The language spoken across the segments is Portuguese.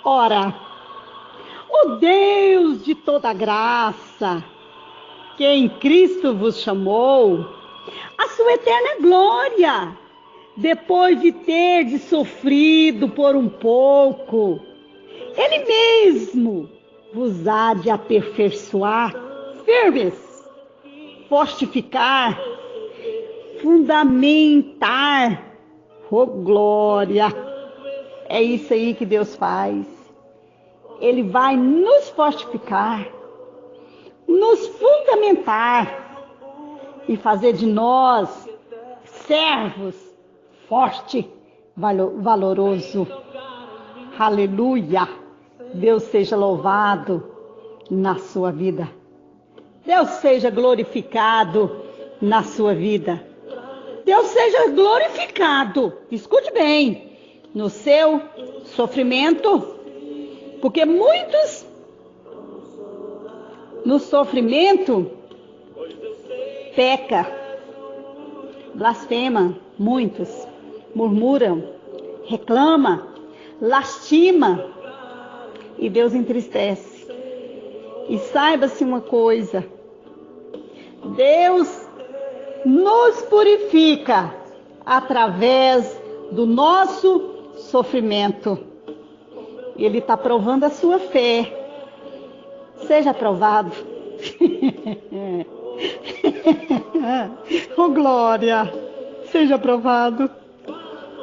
Ora, o Deus de toda graça, que em Cristo vos chamou, a sua eterna glória, depois de ter sofrido por um pouco, Ele mesmo vos há de aperfeiçoar, firmes, fortificar, fundamentar. Oh, glória! É isso aí que Deus faz. Ele vai nos fortificar, nos fundamentar e fazer de nós servos forte, valoroso. Aleluia! Deus seja louvado na sua vida. Deus seja glorificado na sua vida. Deus seja glorificado, escute bem, no seu sofrimento, porque muitos no sofrimento peca, blasfema, muitos murmuram, reclama, lastima e Deus entristece. E saiba-se uma coisa, Deus nos purifica através do nosso sofrimento. Ele está provando a sua fé. Seja aprovado. Oh, glória! Seja aprovado.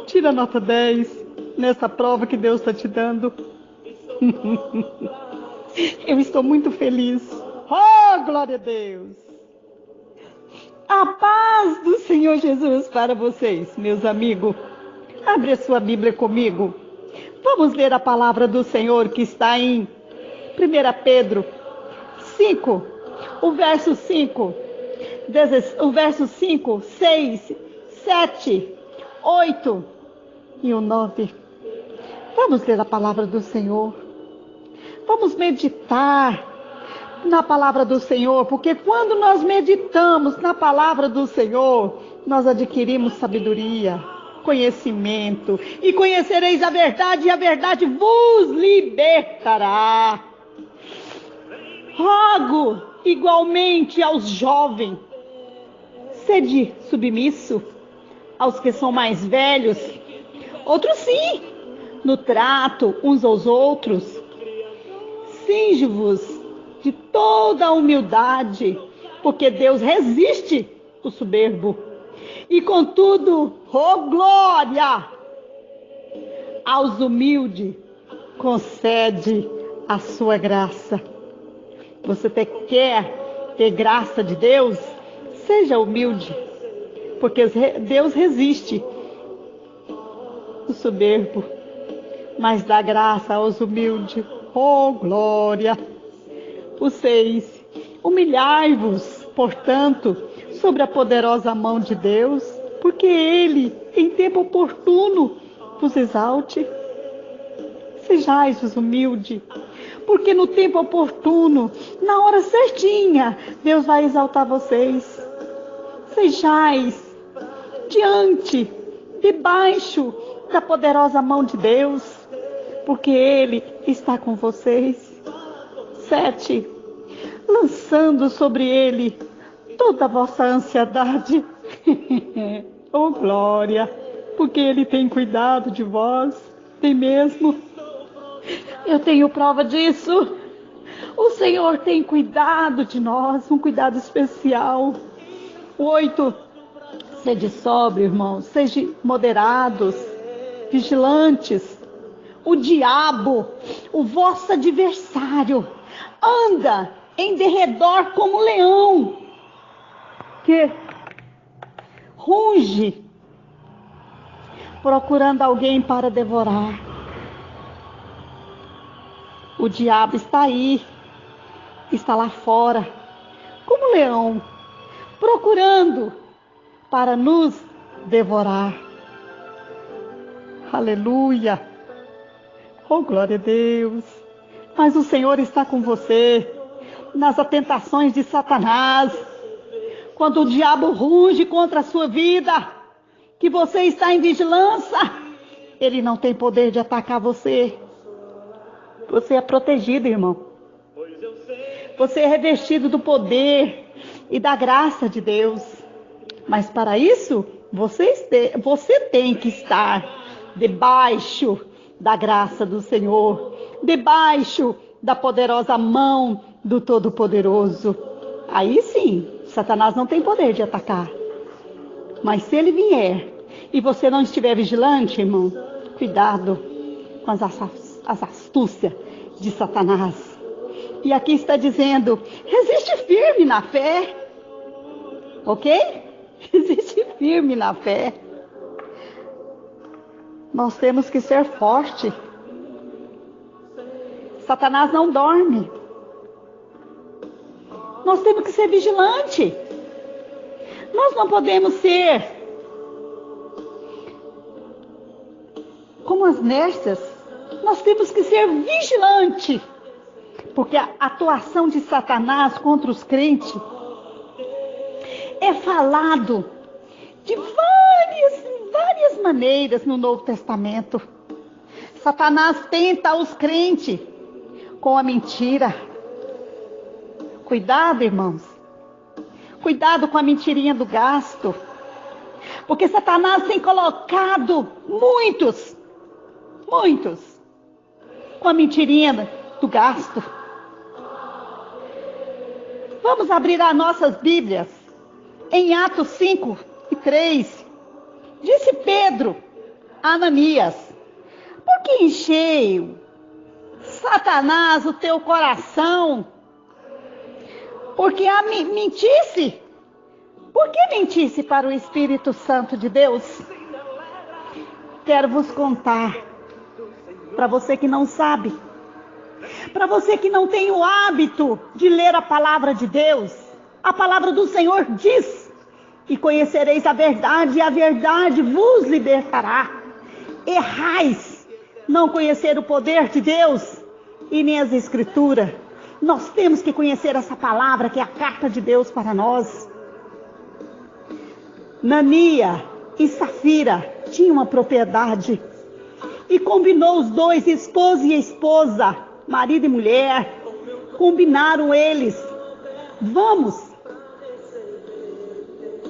Tira a nota 10 nessa prova que Deus está te dando. Eu estou muito feliz. Oh, glória a Deus! A paz do Senhor Jesus para vocês, meus amigos. Abre a sua Bíblia comigo. Vamos ler a palavra do Senhor que está em 1 Pedro 5, o verso 5, 6, 7, 8 e o 9. Vamos ler a palavra do Senhor. Vamos meditar na palavra do Senhor, porque quando nós meditamos na palavra do Senhor, nós adquirimos sabedoria, conhecimento, e conhecereis a verdade, e a verdade vos libertará. Rogo igualmente aos jovens, sede submisso aos que são mais velhos, outros sim, no trato uns aos outros. Cinge-vos de toda a humildade, porque Deus resiste o soberbo. E contudo, oh glória, aos humildes concede a sua graça. Você quer ter graça de Deus? Seja humilde, porque Deus resiste o soberbo, mas dá graça aos humildes. Oh glória! O 6. Humilhai-vos, portanto, sobre a poderosa mão de Deus, porque Ele, em tempo oportuno, vos exalte. Sejais os humildes, porque no tempo oportuno, na hora certinha, Deus vai exaltar vocês. Sejais debaixo da poderosa mão de Deus, porque Ele está com vocês. 7. Lançando sobre Ele toda a vossa ansiedade. Oh, glória! Porque Ele tem cuidado de vós. Tem mesmo. Eu tenho prova disso. O Senhor tem cuidado de nós, um cuidado especial. 8. Sede sóbrio, irmãos. Sede moderados, vigilantes. O diabo, o vosso adversário, anda em derredor como leão, que ruge, procurando alguém para devorar. O diabo está aí, está lá fora, como leão, procurando para nos devorar. Aleluia! Oh, glória a Deus! Mas o Senhor está com você nas tentações de Satanás. Quando o diabo ruge contra a sua vida, que você está em vigilância, ele não tem poder de atacar você. Você é protegido, irmão. Você é revestido do poder e da graça de Deus. Mas para isso, você tem que estar debaixo da graça do Senhor, debaixo da poderosa mão do Todo-Poderoso. Aí sim, Satanás não tem poder de atacar. Mas se ele vier e você não estiver vigilante, irmão, cuidado com as astúcias de Satanás. E aqui está dizendo, resiste firme na fé, ok? Resiste firme na fé. Nós temos que ser forte. Satanás não dorme. Nós temos que ser vigilante. Nós não podemos ser como as nécias. Nós temos que ser vigilante. Porque a atuação de Satanás contra os crentes é falado de várias maneiras no Novo Testamento. Satanás tenta os crentes com a mentira. Cuidado, irmãos. Cuidado com a mentirinha do gasto. Porque Satanás tem colocado muitos, com a mentirinha do gasto. Vamos abrir as nossas Bíblias em Atos 5:3. Disse Pedro a Ananias: por que encheu Satanás o teu coração? Porque mentisse. Por que mentisse para o Espírito Santo de Deus? Quero vos contar, para você que não sabe, para você que não tem o hábito de ler a palavra de Deus, a palavra do Senhor diz: e conhecereis a verdade, e a verdade vos libertará. Errais não conhecer o poder de Deus e nem as Escrituras. Nós temos que conhecer essa palavra, que é a carta de Deus para nós. Ananias e Safira tinham uma propriedade e combinou os dois, esposo e esposa, marido e mulher, combinaram eles: vamos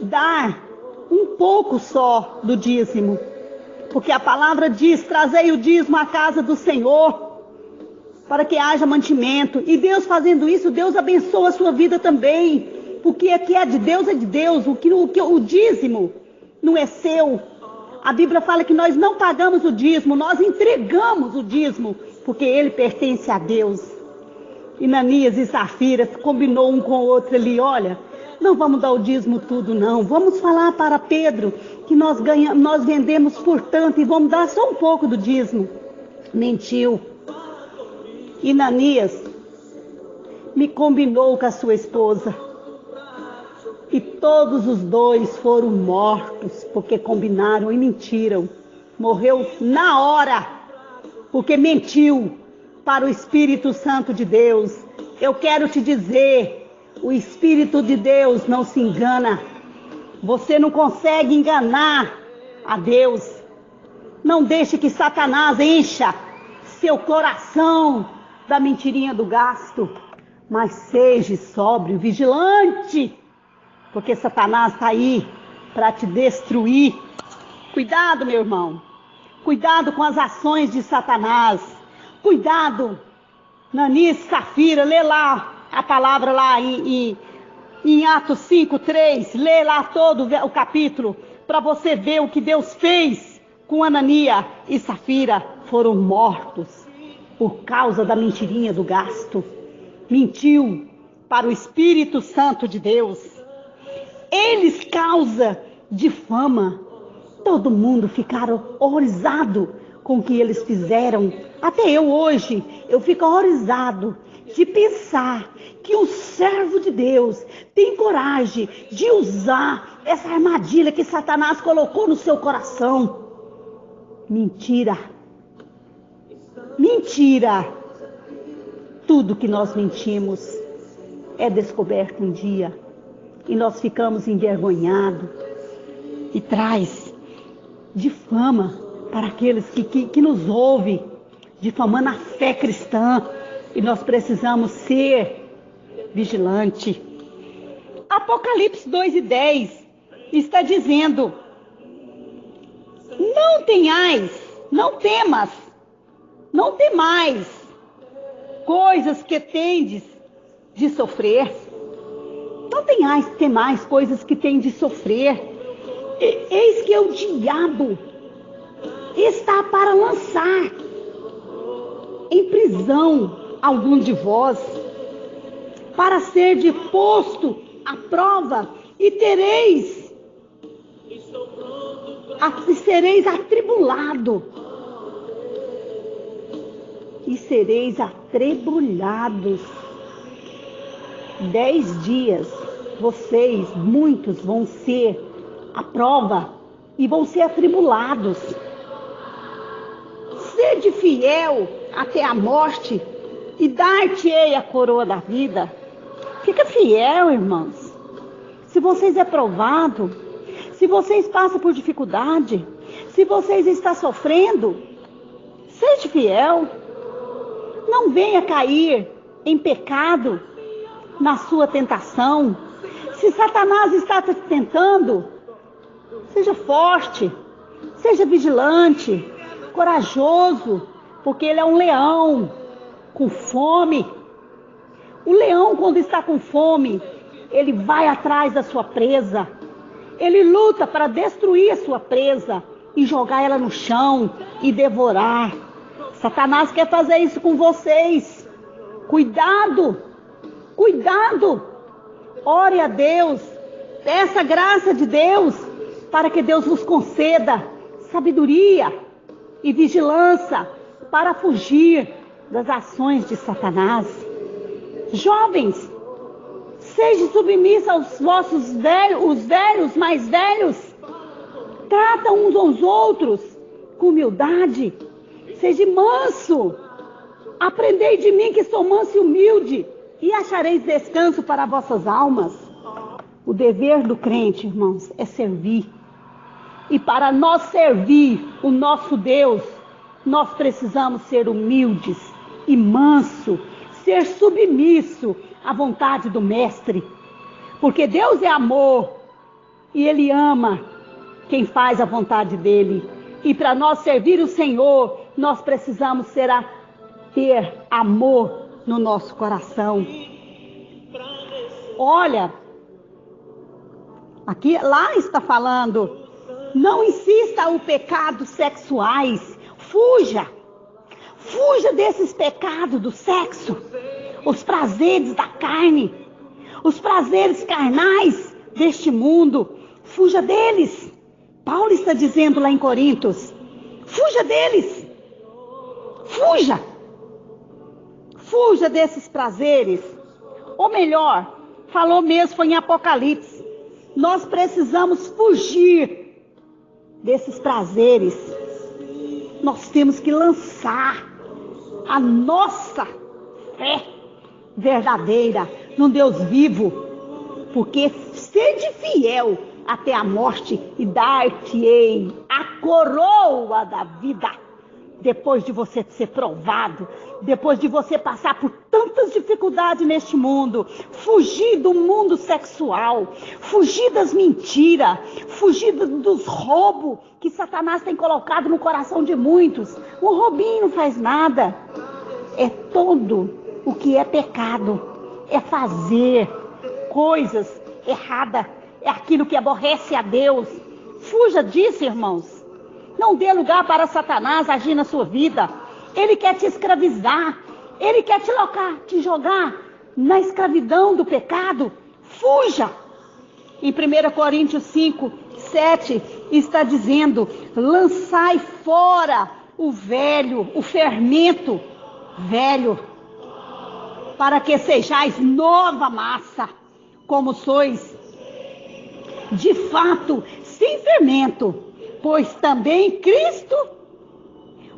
dar um pouco só do dízimo, porque a palavra diz: trazei o dízimo à casa do Senhor, para que haja mantimento. E Deus fazendo isso, Deus abençoa a sua vida também, porque o que é de Deus é de Deus. O dízimo não é seu. A Bíblia fala que nós não pagamos o dízimo, nós entregamos o dízimo, porque ele pertence a Deus. E Ananias e Safira combinou um com o outro ali: olha, não vamos dar o dízimo tudo não, vamos falar para Pedro que nós vendemos por tanto e vamos dar só um pouco do dízimo. Mentiu. E Ananias me combinou com a sua esposa, e todos os dois foram mortos, porque combinaram e mentiram. Morreu na hora, porque mentiu para o Espírito Santo de Deus. Eu quero te dizer, o Espírito de Deus não se engana. Você não consegue enganar a Deus. Não deixe que Satanás encha seu coração da mentirinha do gasto, mas seja sóbrio, vigilante, porque Satanás está aí para te destruir. Cuidado, meu irmão. Cuidado com as ações de Satanás. Cuidado. Ananias e Safira, lê lá a palavra lá em Atos 5:3. Lê lá todo o capítulo para você ver o que Deus fez com Ananias e Safira. Foram mortos por causa da mentirinha do gasto. Mentiu para o Espírito Santo de Deus. Eles, causa de fama, todo mundo ficaram horrorizado com o que eles fizeram. Até eu hoje, eu fico horrorizado de pensar que um servo de Deus tem coragem de usar essa armadilha que Satanás colocou no seu coração. Mentira. Mentira. Tudo que nós mentimos é descoberto um dia. E nós ficamos envergonhados. E traz de fama para aqueles que nos ouvem. difamando a fé cristã. E nós precisamos ser vigilantes. Apocalipse 2:10 está dizendo: não tenhais, não temas, não temais coisas que tendes de sofrer. Não tenhais, temais coisas que tendes de sofrer. Eis que o diabo está para lançar em prisão alguns de vós, para ser posto à prova, e sereis atribulado. E sereis atribulados. 10 dias, muitos vão ser à prova e vão ser atribulados. Sede fiel até a morte, e dar-te-ei a coroa da vida. Fica fiel, irmãos. Se vocês é provado, se vocês passam por dificuldade, se vocês estão sofrendo, seja fiel. Não venha cair em pecado na sua tentação. Se Satanás está te tentando, seja forte, seja vigilante, corajoso, porque ele é um leão com fome. O leão, quando está com fome, ele vai atrás da sua presa. Ele luta para destruir a sua presa e jogar ela no chão e devorar. Satanás quer fazer isso com vocês. Cuidado, cuidado. Ore a Deus, peça a graça de Deus, para que Deus vos conceda sabedoria e vigilância para fugir das ações de Satanás. Jovens, sejam submissos aos vossos os velhos mais velhos. Tratam uns aos outros com humildade. Seja manso. Aprendei de mim, que sou manso e humilde, e achareis descanso para vossas almas. O dever do crente, irmãos, é servir. E para nós servir o nosso Deus, nós precisamos ser humildes e manso, ser submisso à vontade do Mestre. Porque Deus é amor e Ele ama quem faz a vontade dEle. E para nós servir o Senhor, nós precisamos ter amor no nosso coração. Olha, lá está falando: não insista aos pecados sexuais. Fuja desses pecados do sexo, os prazeres da carne, os prazeres carnais deste mundo. Fuja deles. Paulo está dizendo lá em Coríntios: fuja deles. Fuja desses prazeres. Ou melhor, falou mesmo, foi em Apocalipse. Nós precisamos fugir desses prazeres. Nós temos que lançar a nossa fé verdadeira num Deus vivo. Porque sede fiel até a morte, e dar-te-ei a coroa da vida. Depois de você ser provado, depois de você passar por tantas dificuldades neste mundo, fugir do mundo sexual, fugir das mentiras, fugir dos roubos que Satanás tem colocado no coração de muitos. O roubinho não faz nada. É todo o que é pecado, é fazer coisas erradas, é aquilo que aborrece a Deus. Fuja disso, irmãos. Não dê lugar para Satanás agir na sua vida. Ele quer te escravizar. Ele quer te jogar na escravidão do pecado. Fuja. Em 1 Coríntios 5:7 está dizendo: lançai fora o velho, o fermento velho, para que sejais nova massa, como sois de fato sem fermento. Pois também Cristo,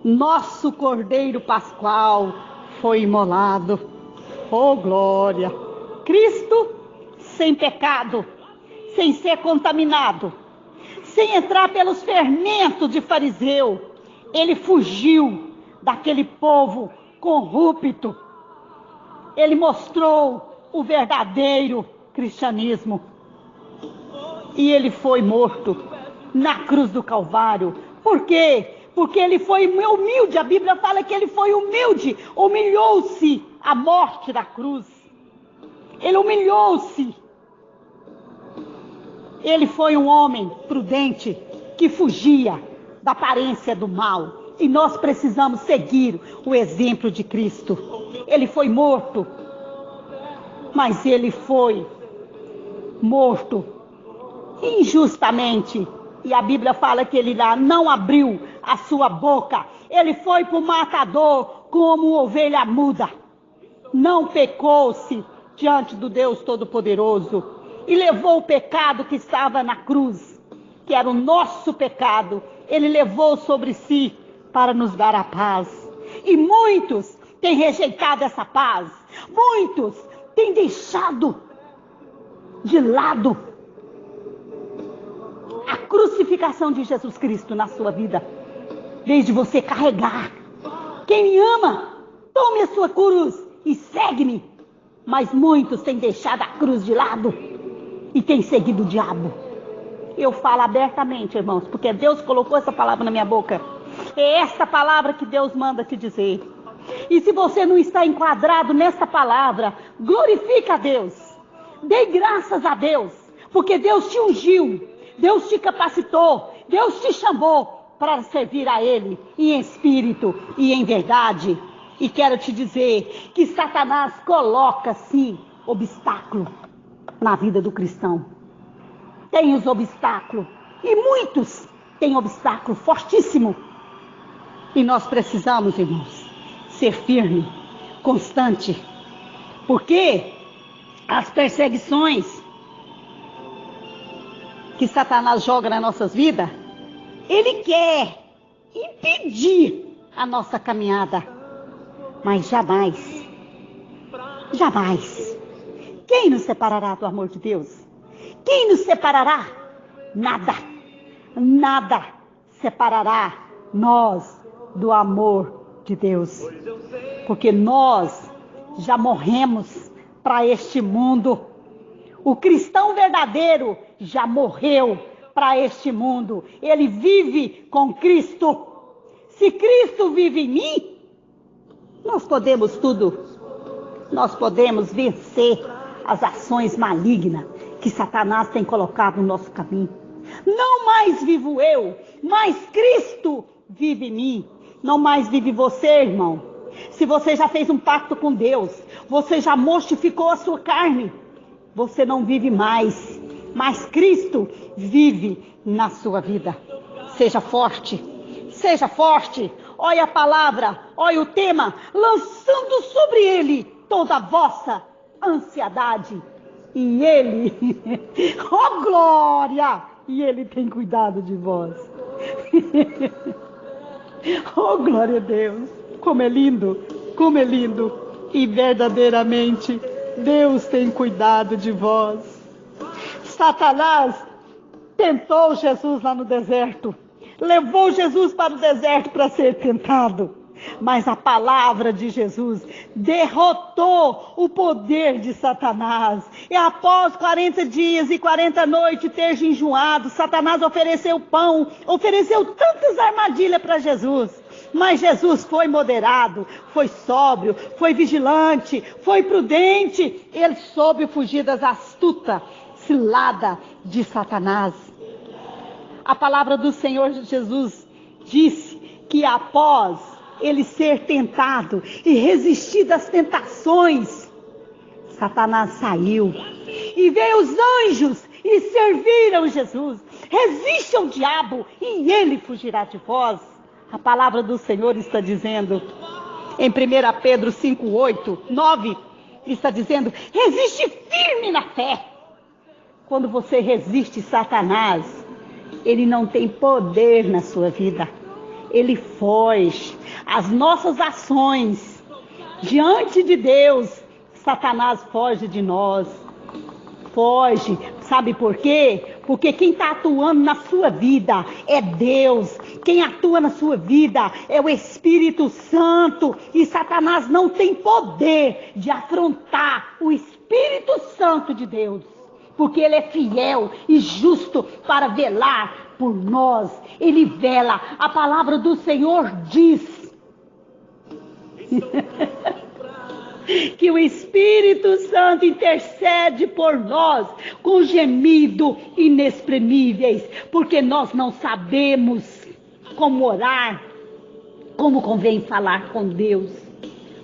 nosso Cordeiro Pascual, foi imolado. Oh, glória! Cristo, sem pecado, sem ser contaminado, sem entrar pelos fermentos de fariseu, ele fugiu daquele povo corrupto. Ele mostrou o verdadeiro cristianismo. E ele foi morto na cruz do Calvário. Por quê? Porque ele foi humilde. A Bíblia fala que ele foi humilde. Humilhou-se à morte da cruz. Ele humilhou-se. Ele foi um homem prudente que fugia da aparência do mal. E nós precisamos seguir o exemplo de Cristo. Ele foi morto, mas ele foi morto injustamente. E a Bíblia fala que ele lá não abriu a sua boca. Ele foi para o matador como ovelha muda. Não pecou-se diante do Deus Todo-Poderoso. E levou o pecado que estava na cruz, que era o nosso pecado. Ele levou sobre si para nos dar a paz. E muitos têm rejeitado essa paz. Muitos têm deixado de lado a crucificação de Jesus Cristo na sua vida. Desde você carregar. Quem me ama, tome a sua cruz e segue-me. Mas muitos têm deixado a cruz de lado e têm seguido o diabo. Eu falo abertamente, irmãos, porque Deus colocou essa palavra na minha boca. É esta palavra que Deus manda te dizer. E se você não está enquadrado nessa palavra, glorifica a Deus. Dê graças a Deus, porque Deus te ungiu, Deus te capacitou, Deus te chamou para servir a Ele em espírito e em verdade. E quero te dizer que Satanás coloca, sim, obstáculo na vida do cristão. Tem os obstáculos, e muitos têm obstáculo fortíssimo. E nós precisamos, irmãos, ser firme, constante, porque as perseguições que Satanás joga nas nossas vidas, ele quer impedir a nossa caminhada, mas jamais, jamais. Quem nos separará do amor de Deus? Quem nos separará? Nada, nada separará nós do amor de Deus, porque nós já morremos para este mundo. O cristão verdadeiro já morreu para este mundo. Ele vive com Cristo. Se Cristo vive em mim, nós podemos tudo. Nós podemos vencer as ações malignas que Satanás tem colocado no nosso caminho. Não mais vivo eu, mas Cristo vive em mim. Não mais vive você, irmão. Se você já fez um pacto com Deus, você já mortificou a sua carne, você não vive mais, mas Cristo vive na sua vida. Seja forte, seja forte. Olha a palavra, olha o tema, lançando sobre ele toda a vossa ansiedade. E ele, oh glória, e ele tem cuidado de vós. Oh glória a Deus, como é lindo, como é lindo. E verdadeiramente Deus tem cuidado de vós. Satanás tentou Jesus lá no deserto, levou Jesus para o deserto para ser tentado. Mas a palavra de Jesus derrotou o poder de Satanás. E após 40 dias e 40 noites ter jejuado, Satanás ofereceu pão, ofereceu tantas armadilhas para Jesus. Mas Jesus foi moderado, foi sóbrio, foi vigilante, foi prudente. Ele soube fugir das astutas ciladas de Satanás. A palavra do Senhor Jesus disse que após ele ser tentado e resistir das tentações, Satanás saiu e veio os anjos e serviram Jesus. Resiste ao diabo e ele fugirá de vós. A palavra do Senhor está dizendo em 1 Pedro 5, 8, 9, está dizendo: resiste firme na fé. Quando você resiste Satanás, ele não tem poder na sua vida. Ele foge. As nossas ações diante de Deus, Satanás foge de nós. Foge. Sabe por quê? Porque quem está atuando na sua vida é Deus. Quem atua na sua vida é o Espírito Santo. E Satanás não tem poder de afrontar o Espírito Santo de Deus. Porque ele é fiel e justo para velar por nós. Ele vela. A palavra do Senhor diz que o Espírito Santo intercede por nós com gemido inexprimíveis, porque nós não sabemos como orar, como convém falar com Deus.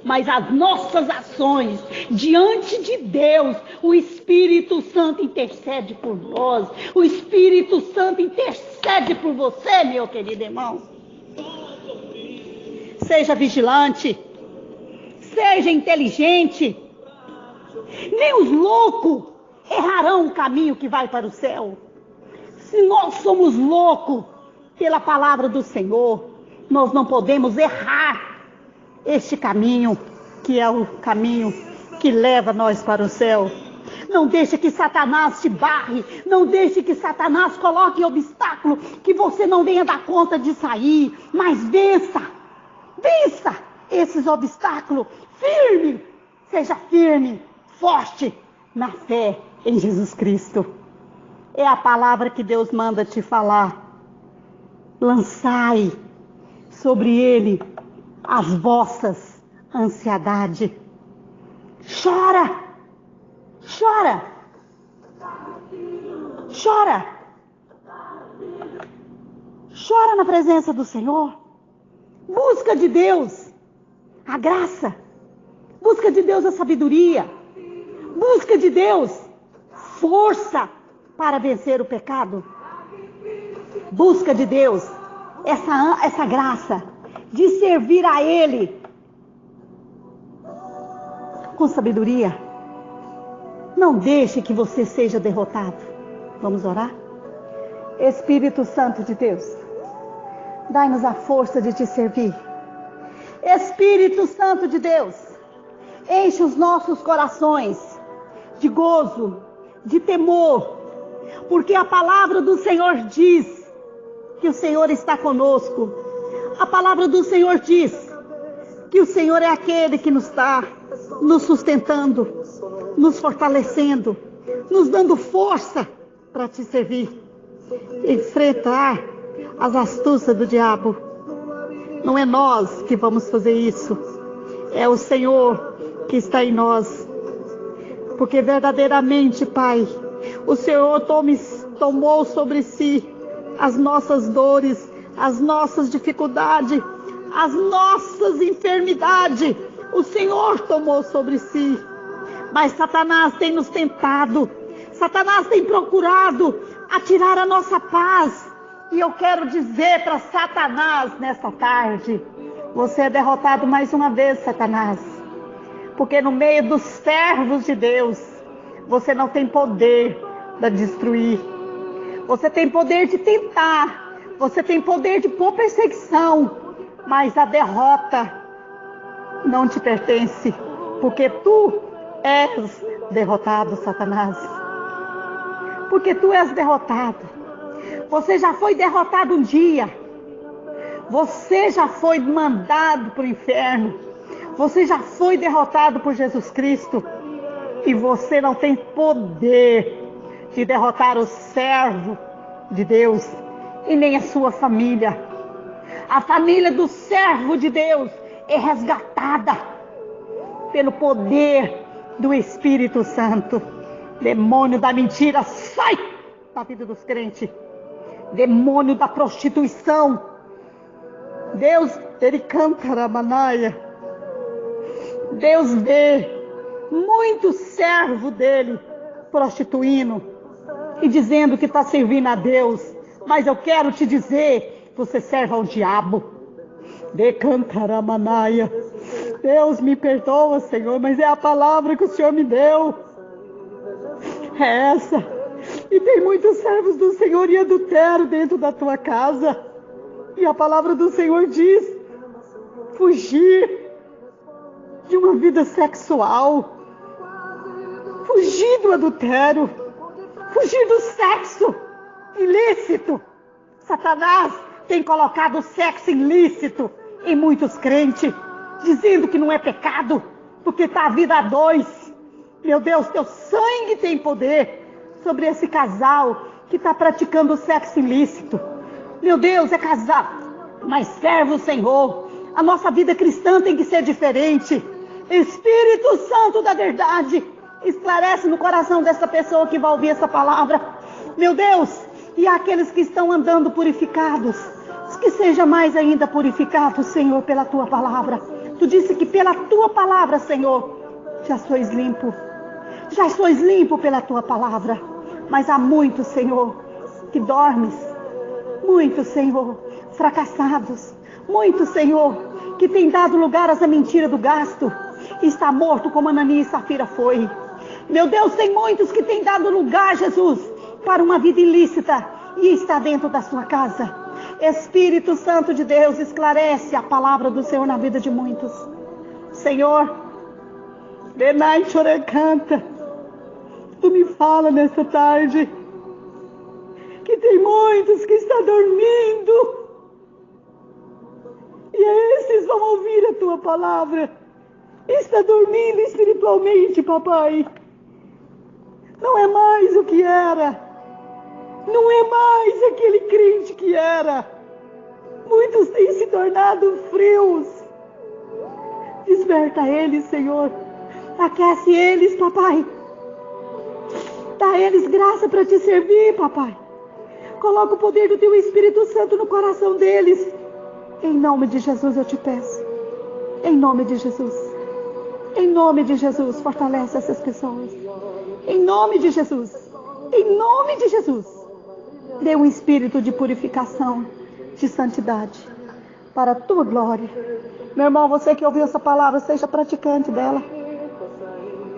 Mas as nossas ações diante de Deus, o Espírito Santo intercede por nós. O Espírito Santo intercede por você, meu querido irmão. Seja vigilante. Seja inteligente. Nem os loucos errarão o caminho que vai para o céu. Se nós somos loucos pela palavra do Senhor, nós não podemos errar este caminho, que é o caminho que leva nós para o céu. Não deixe que Satanás te barre. Não deixe que Satanás coloque obstáculo que você não venha dar conta de sair. Mas vença esses obstáculos. Seja firme, forte na fé em Jesus Cristo. É a palavra que Deus manda te falar. Lançai sobre ele as vossas ansiedades. Chora na presença do Senhor. Busca de Deus a graça. Busca de Deus a sabedoria. Busca de Deus força para vencer o pecado. Busca de Deus essa graça de servir a Ele com sabedoria. Não deixe que você seja derrotado. Vamos orar? Espírito Santo de Deus, dai-nos a força de te servir. Espírito Santo de Deus, enche os nossos corações de gozo, de temor, porque a palavra do Senhor diz que o Senhor está conosco. A palavra do Senhor diz que o Senhor é aquele que nos está nos sustentando, nos fortalecendo, nos dando força para te servir, enfrentar as astúcias do diabo. Não é nós que vamos fazer isso, é o Senhor que está em nós. Porque verdadeiramente, Pai, o Senhor tomou sobre si as nossas dores, as nossas dificuldades, as nossas enfermidades. O Senhor tomou sobre si. Mas Satanás tem nos tentado, Satanás tem procurado atirar a nossa paz. E eu quero dizer para Satanás nesta tarde: você é derrotado mais uma vez, Satanás. Porque no meio dos servos de Deus, você não tem poder de destruir. Você tem poder de tentar, você tem poder de pôr perseguição, mas a derrota não te pertence, porque tu és derrotado, Satanás. Porque tu és derrotado. Você já foi derrotado um dia. Você já foi mandado para o inferno. Você já foi derrotado por Jesus Cristo. E você não tem poder de derrotar o servo de Deus e nem a sua família. A família do servo de Deus é resgatada pelo poder do Espírito Santo. Demônio da mentira, sai da vida dos crentes. Demônio da prostituição, Deus, ele canta Ramanaia. Deus vê muito servo dele prostituindo e dizendo que está servindo a Deus. Mas eu quero te dizer, você serve ao diabo. Decantaramanaia. Deus, me perdoa, Senhor, mas é a palavra que o Senhor me deu. É essa. E tem muitos servos do Senhor e adultério dentro da tua casa. E a palavra do Senhor diz: fugir de uma vida sexual. Fugir do adultério. Fugir do sexo. ilícito. Satanás tem colocado o sexo ilícito em muitos crentes, dizendo que não é pecado, porque está a vida a dois. Meu Deus, teu sangue tem poder sobre esse casal que está praticando o sexo ilícito. Meu Deus, é casal, mas serve o Senhor. A nossa vida cristã tem que ser diferente. Espírito Santo da verdade, esclarece no coração dessa pessoa que vai ouvir essa palavra. Meu Deus, e aqueles que estão andando purificados, que seja mais ainda purificado, Senhor, pela tua palavra. Tu disse que pela tua palavra, Senhor, já sois limpo. Já sois limpo pela tua palavra. Mas há muitos, Senhor, que dormes. Muitos, Senhor, fracassados. Muitos, Senhor, que tem dado lugar a essa mentira do gasto. Está morto como Ananias e Safira foi. Meu Deus, tem muitos que têm dado lugar, Jesus, para uma vida ilícita e está dentro da sua casa. Espírito Santo de Deus, esclarece a palavra do Senhor na vida de muitos. Senhor, Benai Chorecanta, tu me fala nessa tarde que tem muitos que estão dormindo e esses vão ouvir a tua palavra. Está dormindo espiritualmente, papai. Não é mais o que era. Não é mais aquele crente que era. Muitos têm se tornado frios. Desperta eles, Senhor. Aquece eles, papai. Dá a eles graça para te servir, papai. Coloca o poder do teu Espírito Santo no coração deles. Em nome de Jesus eu te peço. Em nome de Jesus. Em nome de Jesus, fortalece essas pessoas. Em nome de Jesus. Em nome de Jesus. Dê um espírito de purificação, de santidade, para a tua glória. Meu irmão, você que ouviu essa palavra, seja praticante dela.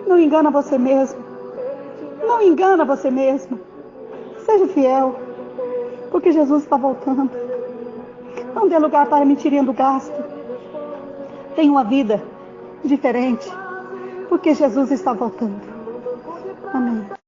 Não engana você mesmo. Não engana você mesmo. Seja fiel, porque Jesus está voltando. Não dê lugar para mentirinha do gasto. Tenha uma vida diferente, porque Jesus está voltando. Amém.